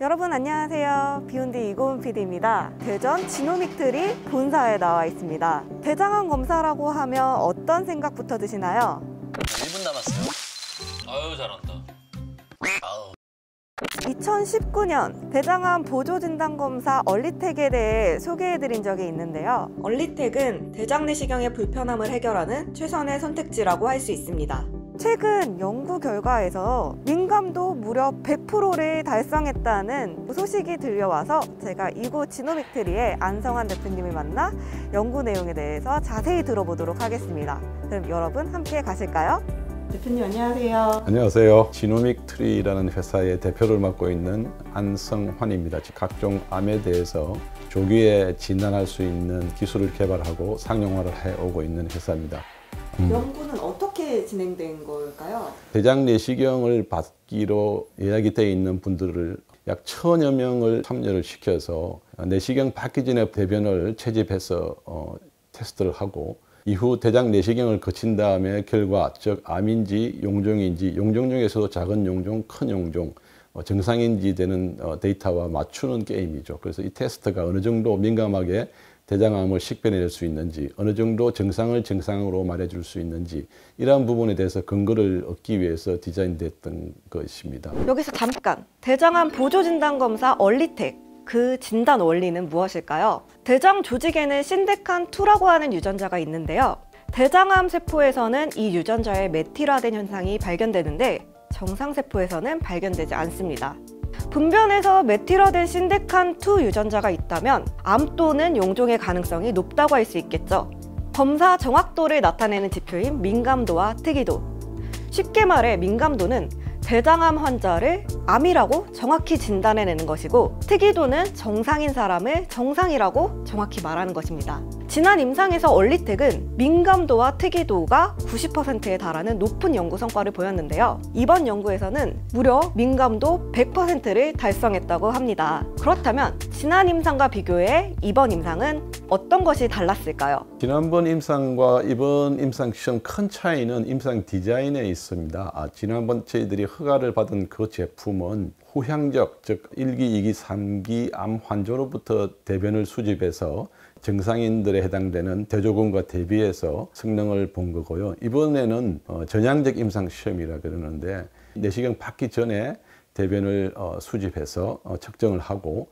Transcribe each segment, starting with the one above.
여러분 안녕하세요. 비욘드 이고은 PD입니다. 대전 지노믹트리 본사에 나와 있습니다. 대장암 검사라고 하면 어떤 생각부터 드시나요? 1분 남았어요. 아유 잘한다. 아우. 2019년 대장암 보조진단검사 얼리텍에 대해 소개해드린 적이 있는데요. 얼리텍은 대장 내시경의 불편함을 해결하는 최선의 선택지라고 할 수 있습니다. 최근 연구 결과에서 민감도 무려 100%를 달성했다는 소식이 들려와서 제가 이곳 지노믹트리의 안성환 대표님을 만나 연구 내용에 대해서 자세히 들어보도록 하겠습니다. 그럼 여러분 함께 가실까요? 대표님 안녕하세요. 안녕하세요. 지노믹트리라는 회사의 대표를 맡고 있는 안성환입니다. 각종 암에 대해서 조기에 진단할 수 있는 기술을 개발하고 상용화를 해오고 있는 회사입니다. 연구는 어떻게 진행된 걸까요? 대장 내시경을 받기로 예약이 되어 있는 분들을 약 1000여 명을 참여를 시켜서 내시경 받기 전에 대변을 채집해서 테스트를 하고 이후 대장 내시경을 거친 다음에 결과, 즉 암인지 용종인지, 용종 중에서도 작은 용종, 큰 용종, 정상인지 되는 데이터와 맞추는 게임이죠. 그래서 이 테스트가 어느 정도 민감하게 대장암을 식별해낼 수 있는지, 어느 정도 정상을 정상으로 말해줄 수 있는지, 이러한 부분에 대해서 근거를 얻기 위해서 디자인됐던 것입니다. 여기서 잠깐, 대장암 보조진단검사 얼리텍, 그 진단 원리는 무엇일까요? 대장 조직에는 신데칸2라고 하는 유전자가 있는데요. 대장암 세포에서는 이 유전자의 메틸화된 현상이 발견되는데 정상세포에서는 발견되지 않습니다. 분변에서 메틸화된 신데칸2 유전자가 있다면 암 또는 용종의 가능성이 높다고 할 수 있겠죠. 검사 정확도를 나타내는 지표인 민감도와 특이도. 쉽게 말해 민감도는 대장암 환자를 암이라고 정확히 진단해내는 것이고, 특이도는 정상인 사람을 정상이라고 정확히 말하는 것입니다. 지난 임상에서 얼리텍은 민감도와 특이도가 90%에 달하는 높은 연구 성과를 보였는데요. 이번 연구에서는 무려 민감도 100%를 달성했다고 합니다. 그렇다면 지난 임상과 비교해 이번 임상은 어떤 것이 달랐을까요? 지난번 임상과 이번 임상 시험 큰 차이는 임상 디자인에 있습니다. 지난번 저희들이 허가를 받은 그 제품은 후향적, 즉 1기, 2기, 3기 암 환자로부터 대변을 수집해서 정상인들에 해당되는 대조군과 대비해서 성능을 본 거고요. 이번에는 전향적 임상 시험이라 그러는데 내시경 받기 전에 대변을 수집해서 측정을 하고,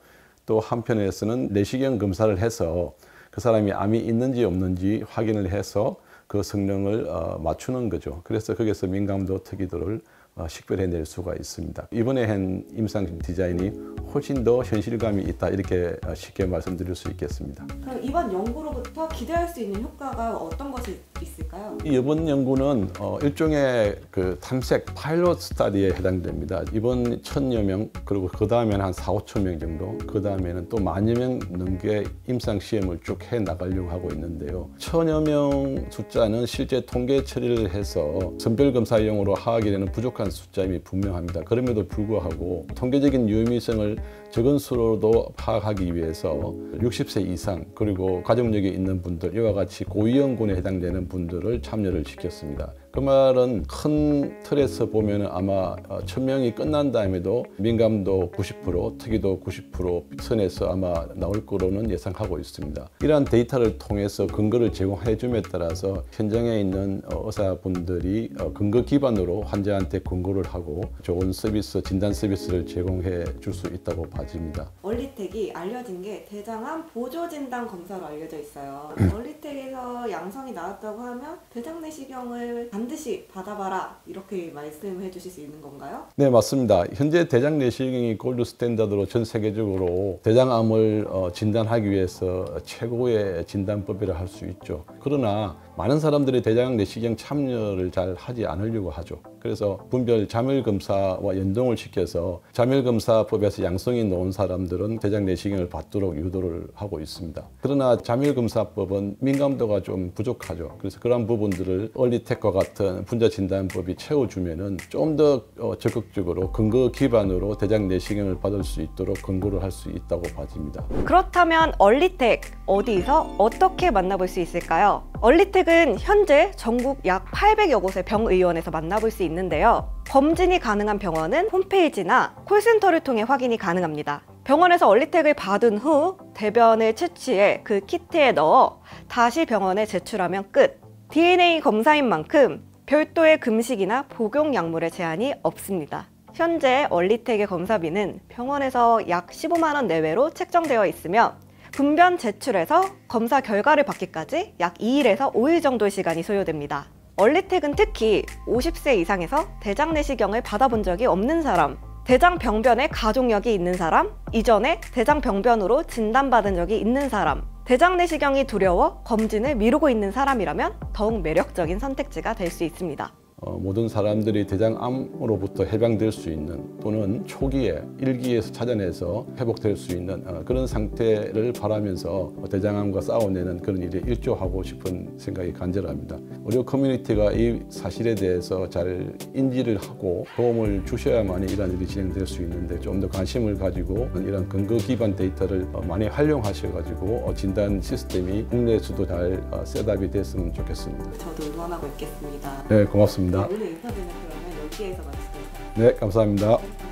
또 한편에서는 내시경 검사를 해서 그 사람이 암이 있는지 없는지 확인을 해서 그 성능을 맞추는 거죠. 그래서 거기서 민감도, 특이도를 식별해낼 수가 있습니다. 이번에 한 임상 디자인이 훨씬 더 현실감이 있다, 이렇게 쉽게 말씀드릴 수 있겠습니다. 그럼 이번 연구로부터 기대할 수 있는 효과가 어떤 것이 있을까요? 이번 연구는 일종의 그 탐색 파일럿 스터디에 해당됩니다. 이번 1000여 명, 그리고 그 다음에는 한 4, 5천 명 정도, 그 다음에는 또 10,000여 명 넘게 임상 시험을 쭉 해 나가려고 하고 있는데요. 1000여 명 숫자는 실제 통계 처리를 해서 선별검사용으로 하게 되는 부족한 숫자임이 분명합니다. 그럼에도 불구하고 통계적인 유의미성을 적은 수로도 파악하기 위해서 60세 이상, 그리고 가족력이 있는 분들, 이와 같이 고위험군에 해당되는 분들을 참여를 시켰습니다. 그 말은 큰 틀에서 보면 아마 1000명이 끝난 다음에도 민감도 90%, 특이도 90% 선에서 아마 나올 거로는 예상하고 있습니다. 이러한 데이터를 통해서 근거를 제공해 줌에 따라서 현장에 있는 의사분들이 근거 기반으로 환자한테 권고를 하고 좋은 서비스, 진단 서비스를 제공해 줄 수 있다고 봐집니다. 얼리텍이 알려진 게 대장암 보조진단 검사로 알려져 있어요. 얼리텍에서 양성이 나왔다고 하면 대장 내시경을 반드시 받아봐라, 이렇게 말씀해 주실 수 있는 건가요? 네, 맞습니다. 현재 대장 내시경이 골드 스탠다드로 전 세계적으로 대장암을 진단하기 위해서 최고의 진단법이라 할 수 있죠. 그러나 많은 사람들이 대장 내시경 참여를 잘 하지 않으려고 하죠. 그래서 분별 자멸검사와 연동을 시켜서 자멸검사법에서 양성이 나온 사람들은 대장 내시경을 받도록 유도를 하고 있습니다. 그러나 자멸검사법은 민감도가 좀 부족하죠. 그래서 그런 부분들을 얼리텍과 같은 분자진단법이 채워주면은 좀 더 적극적으로 근거 기반으로 대장 내시경을 받을 수 있도록 권고를 할 수 있다고 봐집니다. 그렇다면 얼리텍 어디서 어떻게 만나볼 수 있을까요? 얼리텍은 현재 전국 약 800여 곳의 병의원에서 만나볼 수 있는데요. 검진이 가능한 병원은 홈페이지나 콜센터를 통해 확인이 가능합니다. 병원에서 얼리텍을 받은 후 대변을 채취해 그 키트에 넣어 다시 병원에 제출하면 끝. DNA 검사인 만큼 별도의 금식이나 복용 약물의 제한이 없습니다. 현재 얼리텍의 검사비는 병원에서 약 15만 원 내외로 책정되어 있으며 분변 제출에서 검사 결과를 받기까지 약 2일에서 5일 정도의 시간이 소요됩니다. 얼리텍은 특히 50세 이상에서 대장 내시경을 받아본 적이 없는 사람, 대장병변에 가족력이 있는 사람, 이전에 대장병변으로 진단받은 적이 있는 사람, 대장 내시경이 두려워 검진을 미루고 있는 사람이라면 더욱 매력적인 선택지가 될 수 있습니다. 모든 사람들이 대장암으로부터 해방될 수 있는 또는 초기에 1기에서 찾아내서 회복될 수 있는 그런 상태를 바라면서 대장암과 싸워내는 그런 일에 일조하고 싶은 생각이 간절합니다. 의료 커뮤니티가 이 사실에 대해서 잘 인지를 하고 도움을 주셔야만이 이런 일이 진행될 수 있는데 좀 더 관심을 가지고 이런 근거 기반 데이터를 많이 활용하셔가지고 진단 시스템이 국내에서도 잘 셋업이 됐으면 좋겠습니다. 저도 응원하고 있겠습니다. 네, 고맙습니다. 오늘 인터뷰는 그러면 여기에서 마치겠습니다. 네, 감사합니다.